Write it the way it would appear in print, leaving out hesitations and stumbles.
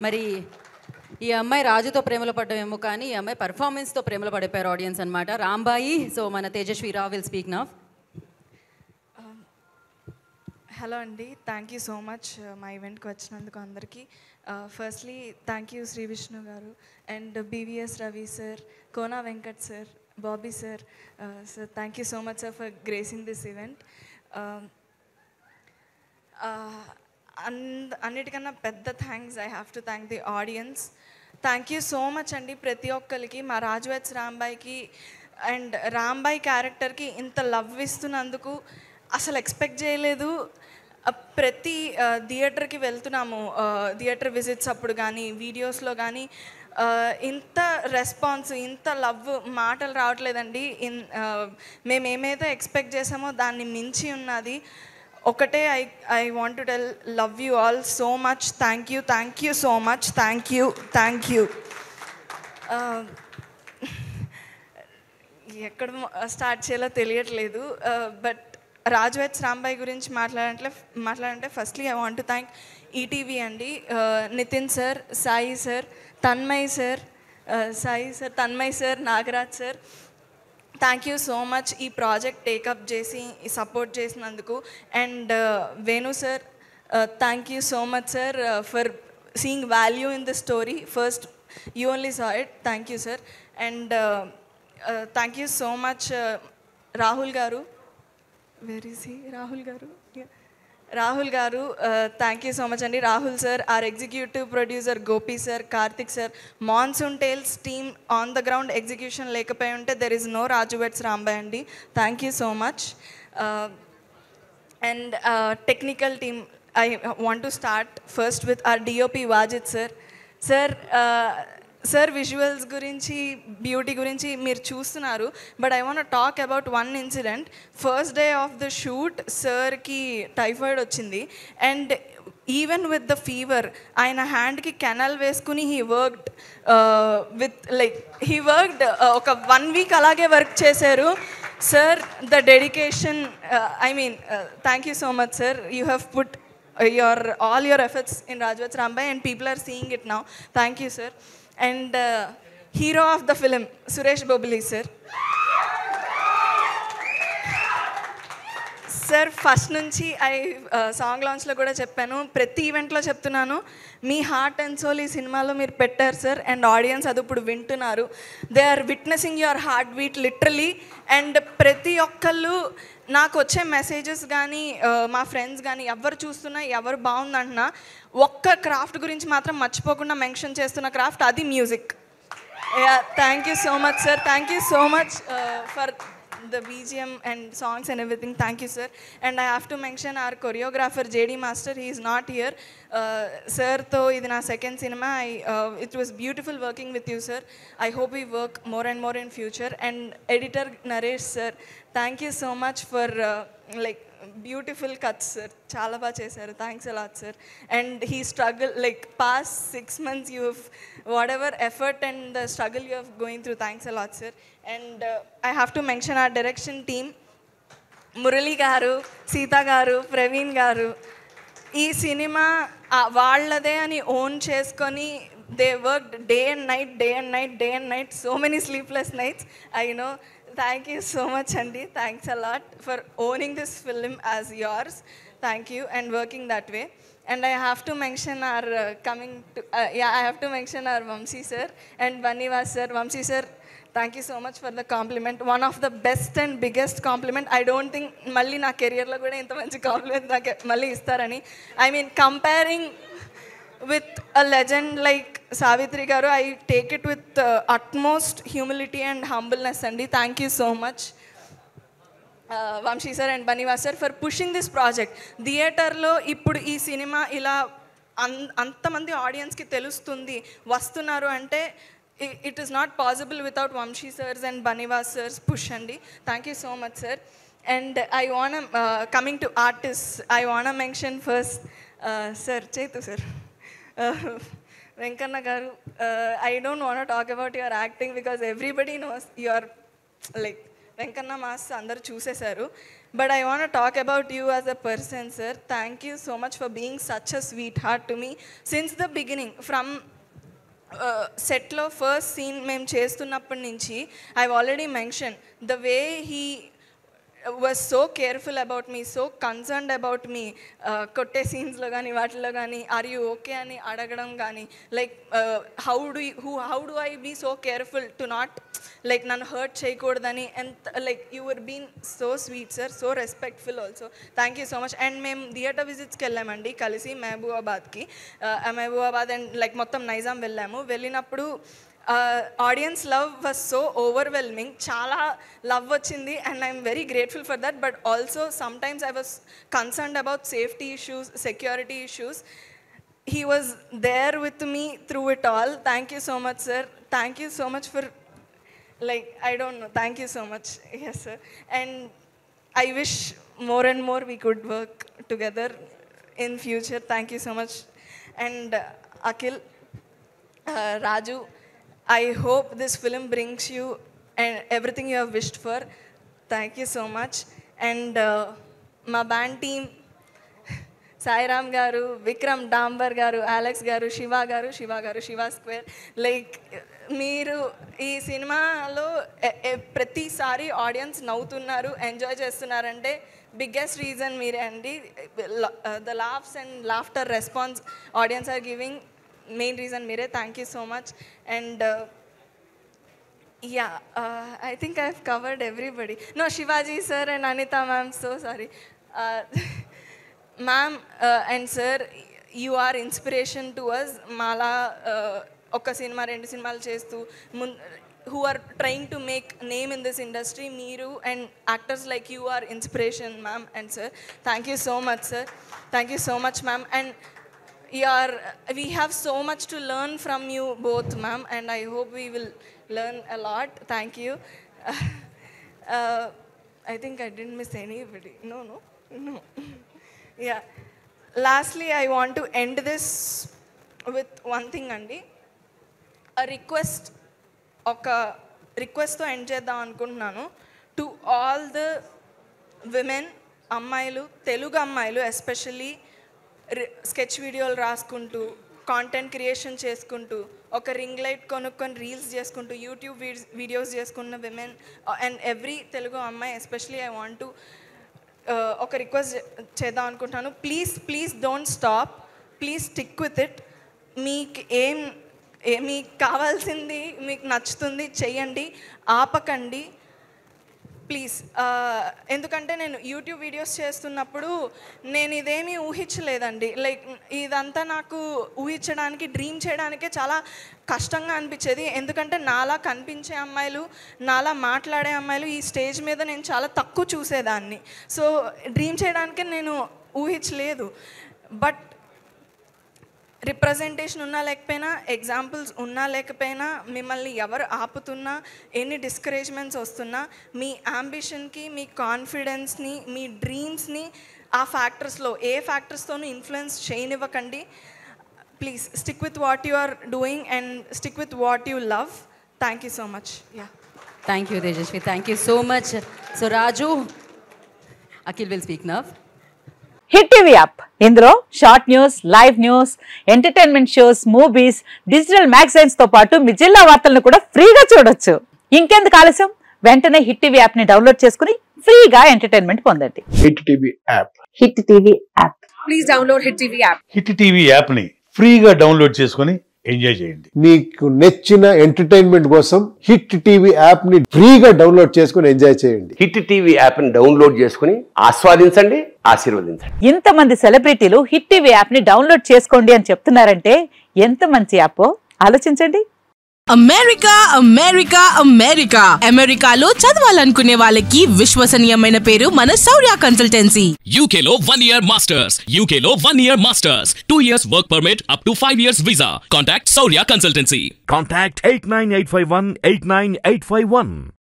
మరి ఈ అమ్మాయి రాజుతో ప్రేమలో పడ్డమేమో కానీ ఈ అమ్మాయి పర్ఫార్మెన్స్తో ప్రేమలో పడిపోయారు ఆడియన్స్ అనమాట. రాంబాయి, సో మన Tejaswi Rao will speak now. Hello అండి, థ్యాంక్ యూ సో మచ్ మా ఈవెంట్కి వచ్చినందుకు అందరికీ. Firstly thank you Shri Vishnu garu and BVS Ravi sir, Kona Venkat sir, Bobby sir. Sir thank you so much sir for gracing this event. అన్నిటికన్నా పెద్ద thanks I have to thank the audience. Thank you so much అండి ప్రతి ఒక్కరికి, మా రాజువెట్స్ రాంబాయికి అండ్ రాంబాయి క్యారెక్టర్కి ఇంత love ఇస్తున్నందుకు. అసలు expect చేయలేదు. ప్రతి థియేటర్కి వెళ్తున్నాము, థియేటర్ విజిట్స్ అప్పుడు కానీ వీడియోస్లో కానీ ఇంత రెస్పాన్స్, ఇంత లవ్ మాటలు రావట్లేదండి. మేమేమైతే ఎక్స్పెక్ట్ చేసామో దాన్ని మించి ఉన్నది. ఒకటే I want to tell, love you all so much. Thank you so much. Thank you. ఎక్కడ స్టార్ట్ చేయాలో తెలియట్లేదు. బట్ రాజువెట్స్ రాంబాయి గురించి మాట్లాడంటే firstly I want to thank ETV అండి, Nitin sir, Sai sir, Tanmay sir, Nagaraj sir. Thank you so much ఈ project take up చేసి support చేసినందుకు. And Venu sir, thank you so much sir for seeing value in the story. First you only saw it. Thank you sir. And thank you so much Rahul garu. Where is he? Rahul గారు, thank you so much అండి. Rahul sir, our executive producer Gopi sir, Karthik sir, monsoon tales team on the ground execution లేకపోయి ఉంటే there is no Raju weds Rambai అండి. Thank you so much. And technical team, I want to start first with our DOP Wajid sir. Sir visuals గురించి, beauty గురించి మీరు చూస్తున్నారు. But I want talk about one incident. First day of the shoot సార్కి typhoid వచ్చింది. And even with the fever ఆయన హ్యాండ్కి canal వేసుకుని he worked ఒక 1 వీక్ అలాగే వర్క్ చేశారు. Sir the dedication, thank you so much sir. You have put all your efforts in Rajwats Rambai and people are seeing it now. Thank you sir. And hero of the film Suresh Bobli sir. Sir first నుంచి song లాంచ్లో కూడా చెప్పాను, ప్రతి ఈవెంట్లో చెప్తున్నాను, మీ heart and soul ఈ సినిమాలో మీరు పెట్టారు సార్. అండ్ ఆడియన్స్ అది ఇప్పుడు వింటున్నారు. They are witnessing your heart beat literally. And ప్రతి ఒక్కళ్ళు నాకు వచ్చే మెసేజెస్ కానీ మా ఫ్రెండ్స్ కానీ ఎవరు చూస్తున్నా ఎవరు బాగుందంటున్నా ఒక్క క్రాఫ్ట్ గురించి మాత్రం మర్చిపోకుండా మెన్షన్ చేస్తున్న క్రాఫ్ట్, అది music. Thank you so much sir. Thank you so much for the BGM and songs and everything. Thank you sir. And I have to mention our choreographer JD Master. He is not here. Sir tho idi na second cinema. It was beautiful working with you sir. I hope we work more and more in future. And editor Naresh sir, thank you so much for beautiful cuts sir. Chala ba chesaru. Thanks a lot sir. And he struggled past 6 months, you have whatever effort and the struggle you have going through. Thanks a lot sir. And I have to mention our direction team, Murali garu, Sita garu, Praveen garu. Ee cinema vaallade ani own cheskoni they worked day and night, so many sleepless nights. I know. Thank you so much Andi. Thanks a lot for owning this film as yours. Thank you and working that way. And I have to mention our I have to mention our Vamsi sir and Banivas sir. Vamsi sir, thank you so much for the compliment. One of the best and biggest compliment. I don't think malli na career lo kuda inta manchi compliment naake malli istarani. Comparing with a legend like Savitri garu, I take it with utmost humility and humbleness andi. Thank you so much Vamshi sir and Banivas sir for pushing this project. థియేటర్లో ఇప్పుడు ఈ cinema ఇలా అంతమంది ఆడియన్స్కి తెలుస్తుంది, వస్తున్నారు అంటే it is not possible without Vamshi sirs and Banivas sirs push andi. Thank you so much sir. And I want to coming to artists, I want to mention first sir Chetu sir, Venkanna garu. I don't want to talk about your acting because everybody knows you are Venkanna mass andaru చూసేశారు. But I want to talk about you as a person, sir. Thank you so much for being such a sweetheart to me since the beginning. From సెట్లో first scene మేము చేస్తున్నప్పటి నుంచి I already mention the way he was so careful about me, so concerned about me, కొట్టే సీన్స్లో కానీ వాటిలో కానీ are you okay అని అడగడం కానీ like how do I be so careful to not like నన్ను హర్ట్ చేయకూడదని and like you were been so sweet sir, so respectful also. Thank you so much. And మేము థియేటర్ విజిట్స్కి వెళ్ళామండి కలిసి మహబూబాబాద్కి, Mahabubabad and like మొత్తం నైజాం వెళ్ళాము. వెళ్ళినప్పుడు audience love was so overwhelming, చాలా లవ్ వచ్చింది and I'm very grateful for that. But also sometimes I was concerned about safety issues, security issues. He was there with me through it all. Thank you so much sir. Thank you so much for like I don't know, thank you so much. Yes sir, and I wish more and more we could work together in future. Thank you so much. And Akhil, Raju, I hope this film brings you and everything you have wished for. Thank you so much. And my band team, Sairam గారు, విక్రమ్ డాంబర్ గారు, Alex గారు, శివ గారు, Shiva square. Like మీరు ఈ సినిమాలో ప్రతిసారి audience నవ్వుతున్నారు, enjoy చేస్తున్నారంటే బిగ్గెస్ట్ రీజన్ మీరే అండి. The laughs and laughter response audience are giving, main reason మీరే. Thank you so much. And yeah, I think I've covered everybody. No, Shivaji sir and Anita ma'am, so sorry. Ma'am and sir, you are inspiration to us. Mala oka cinema rendu cinemalu chestu who are trying to make name in this industry, meeru and actors like you are inspiration, ma'am and sir. Thank you so much sir. Thank you so much ma'am. And we have so much to learn from you both ma'am, and I hope we will learn a lot. Thank you. I think I didn't miss anybody. No. Yeah. Lastly, I want to end this with one thing andi. A request, oka request to end cheddam anukuntunnanu to all the women, అమ్మాయిలు, తెలుగు అమ్మాయిలు especially sketch వీడియోలు రాసుకుంటూ, content creation చేసుకుంటూ, ఒక ring light కొనుక్కొని reels చేసుకుంటూ, YouTube videos చేసుకున్న women and every Telugu అమ్మాయి ఎస్పెషలీ ఐ వాంట్ టు ఒక రిక్వెస్ట్ చేద్దాం అనుకుంటున్నాను. Please don't stop, please stick with it. మీకు కావాల్సింది, మీకు నచ్చుతుంది చెయ్యండి, ఆపకండి ప్లీజ్. ఎందుకంటే నేను యూట్యూబ్ వీడియోస్ చేస్తున్నప్పుడు నేను ఇదేమీ ఊహించలేదండి. లైక్ ఇదంతా నాకు ఊహించడానికి, డ్రీమ్ చేయడానికే చాలా కష్టంగా అనిపించేది. ఎందుకంటే నాలా కనిపించే అమ్మాయిలు, నాలా మాట్లాడే అమ్మాయిలు ఈ స్టేజ్ మీద నేను చాలా తక్కువ చూసేదాన్ని. సో డ్రీమ్ చేయడానికే నేను ఊహించలేదు. బట్ రిప్రజెంటేషన్ ఉన్నా లేకపోయినా, ఎగ్జాంపుల్స్ ఉన్నా లేకపోయినా, మిమ్మల్ని ఎవరు ఆపుతున్నా, ఎన్ని డిస్కరేజ్మెంట్స్ వస్తున్నా, మీ అంబిషన్కి, మీ కాన్ఫిడెన్స్ని, మీ డ్రీమ్స్ని ఆ ఫ్యాక్టర్స్లో ఏ ఫ్యాక్టర్స్తోనూ ఇన్ఫ్లుయెన్స్ చేయనివ్వకండి. Please stick with what you are doing and stick with what you love. Thank you so much. Yeah, thank you Tejaswi, thank you so much. So Raju, Akhil will speak now. Hit TV app, ఇందులో short news, live news, entertainment shows, movies, digital magazines తో పాటు మీ జిల్లా వార్తలను కూడా ఫ్రీగా చూడొచ్చు. ఇంకెందుకు ఆలస్యం, వెంటనే హిట్ టీవీ యాప్ ని డౌన్లోడ్ చేసుకుని ఫ్రీగా ఎంటర్టైన్మెంట్ పొందండి. Hit TV app. Hit TV app. Please download hit TV app. Hit TV app ని ఫ్రీగా డౌన్లోడ్ చేసుకుని ఎంజాయ్ చేయండి. మీకు నచ్చిన ఎంటర్టైన్మెంట్ కోసం హిట్ టీవీ యాప్ ని ఫ్రీగా డౌన్లోడ్ చేసుకుని ఎంజాయ్ చేయండి. హిట్ టీవీ యాప్ ని డౌన్లోడ్ చేసుకుని ఆస్వాదించండి, ఆశీర్వదించండి. ఇంతమంది సెలబ్రిటీలు హిట్ టీవీ యాప్ ని డౌన్లోడ్ చేసుకోండి అని చెప్తున్నారంటే ఎంత మంచి యాప్ ఆలోచించండి. అమెరికాలో చదవాలనుకునే వాళ్ళకి విశ్వసనీయమైన పేరు మన శౌర్య కన్సల్టెన్సీ. UK లో 1 year masters, UK లో 1 year masters, 2 years work permit up to 5 years visa. Contact Saurya Consultancy. Contact 89851 89851.